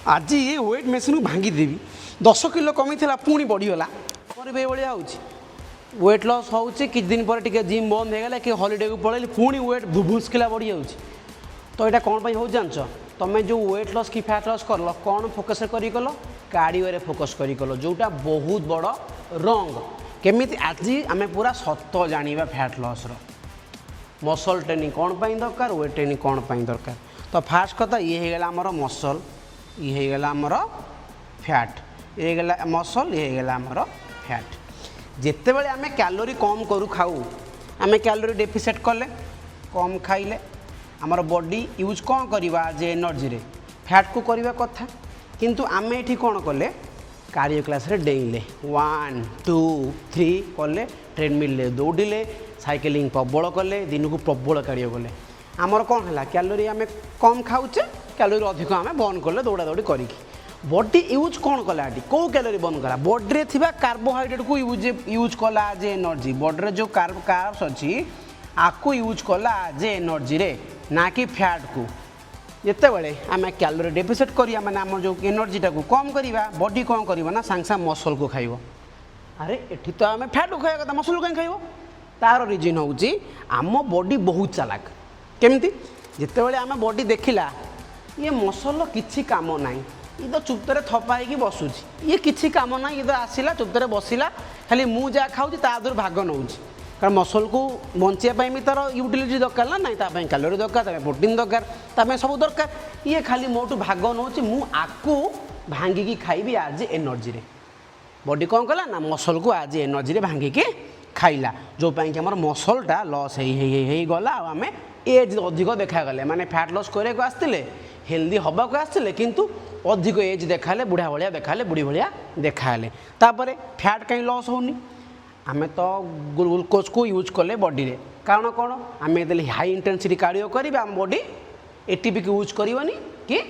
आज ये wait machine भांगीदेवी 10 kilo कमी था पुणी बढ़ीगला मोर भी भाया वेट लॉस हो कि दिन पर टे जिम बंद होगा कि हॉलीडे को पड़े पुणी वेट भुस्किला बढ़ी जाऊँगी तो यहाँ कौन हो जानच तुम जो वेट लॉस कि फैट लॉस कर कौन फोकस कर कार्डियो फोकस कर जोटा बहुत बड़ रंग केमी आज आम पूरा सत जाना फैट लॉस मसल ट्रेनिंग कौन पाई दरकार वेट ट्रेनिंग कौन पाई दरकार तो फास्ट कथा ये होगा आमर मसल ये होगा आमर फैट ये गला मसल ये गला आमर फैट जिते बड़े आम कैलोरी कम करू खाऊ आम कैलोरी डेफिसिट कले कम खाइले आमर बॉडी यूज कौन करवा जे एनर्जी रे फैट को करवा कथा किंतु आम ये कौन कले कार्डियो क्लास रे डेइले 1 2 3 कले ट्रेडमिल दौड़िले साइकिलिंग प्रबल कले दिन को प्रबल कार्डियो कले आमर कौन है कैलोरी आम कम खाऊचे कैलोरी अधिक आम बर्न कले दौड़ा दौड़ी करी बॉडी यूज कौन कला कौ कैलोरी बर्न कला बॉडी रे थिबा कार्बोहाइड्रेट को यूज कला जे एनर्जी बॉडी रे जो कार्ब्स अच्छी आपको यूज कला जे एनर्जी रे ना कि फैट को जिते बड़े आम कैलोरी डेफिसिट करिया माने आम जो एनर्जीटा को कम करवा बॉडी कौन करवा ना सांगे सांगे मसल को खाइब अरे एठी तो आम फैट को खाଇବା कथा मसल कहीं खाइब तार रिजन होउची आम बॉडी बहुत चालाक केमती जिते बड़े आम बॉडी देखिला ये मसल किछि काम नाही ये तो चुप्तरे थपा होगी बसुची ये किछि काम ना ये तो आसला चुप्तरे बसला खाली मु जहाँ खाऊँ तादर भाग नौ कारण मसल को बचाई भी तार यूटिलिटी दरकार ना ना कैलोरी दरकार प्रोटीन दरकार सब दरकार ये खाली मोटू भाग नौ मुझे भांगिकी खाइबी आज एनर्जी रे बॉडी कौन कला ना मसल को आज एनर्जी रे भांगिकी खाइला जो कि आम मसलटा लॉस हो गला आम एज अधिक देखागले माने फैट लॉस करने को आसते हेल्दी हवा को आसते किंतु अधिक एज देखाले बुढ़ा भाया देखाले बुढ़ी भाया देखाले तापर फैट कहीं लॉस होनी आम तो ग्लूकोज को यूज कले बॉडी रे कारण कौन आम हाई इंटेंसिटी कार्डियो करी आम बॉडी एटीपी को यूज करवानी कि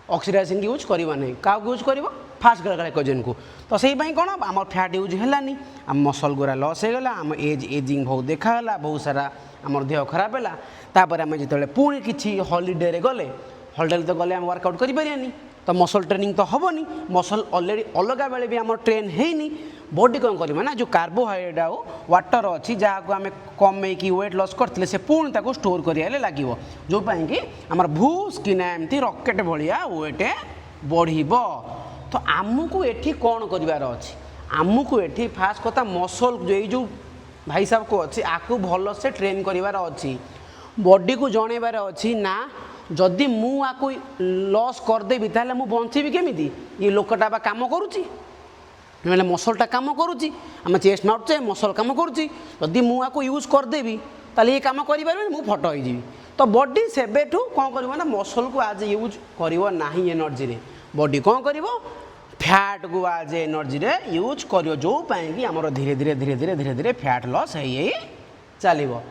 ऑक्सीडाइजिंग यूज करवा नहीं क्या यूज कर फास्ट ग्लाइकोजेन को तो से कौन आम फैट यूज है आम मसल गुरा लॉस हो गला आम एजिंग बहुत देखाला बहुत सारा आम देह खराब है तापर आम जो पुणी किसी हॉलीडे रे गले हॉलीडे तो गले वर्कआउट करें तो मसल ट्रेनिंग तो हेनी मसल अलरेडी अलग बेले भी आम ट्रेन है बॉडी कौन करवा ना जो कार्बोहाइड्रेट आउ वाटर अच्छी जहाँ को आम कमेकी वेट लॉस करते से पुणी ताको स्टोर कर लगे जो कि आम भूस किना एमती रकेट भाया वेट बढ़ तो आमको ये कौन करार अच्छी आमको ये फास्ट कथा मसल जो भाई साहब को अच्छी आपको भल से ट्रेन करार अच्छी बॉडी को जनइबार अच्छी ना जदि मुझे लॉस करदेवी ताले मु बंचेबी केमिति ये लोकटा बा काम करुच्ची ना मसलटा कम करुच्ची आम चेस्ट मारुचे मसल कम करुच्ची जदि मुझे यूज करदेवी ताले ये कम कर मुझे फट हो तो बॉडी सेबेठू कौन कर ना मसल को आज यूज करना एनर्जी रे बॉडी कौन कर फैट को आज एनर्जी रे यूज कर जो कि आमर धीरे धीरे धीरे धीरे धीरे धीरे फैट लॉस हो चलो।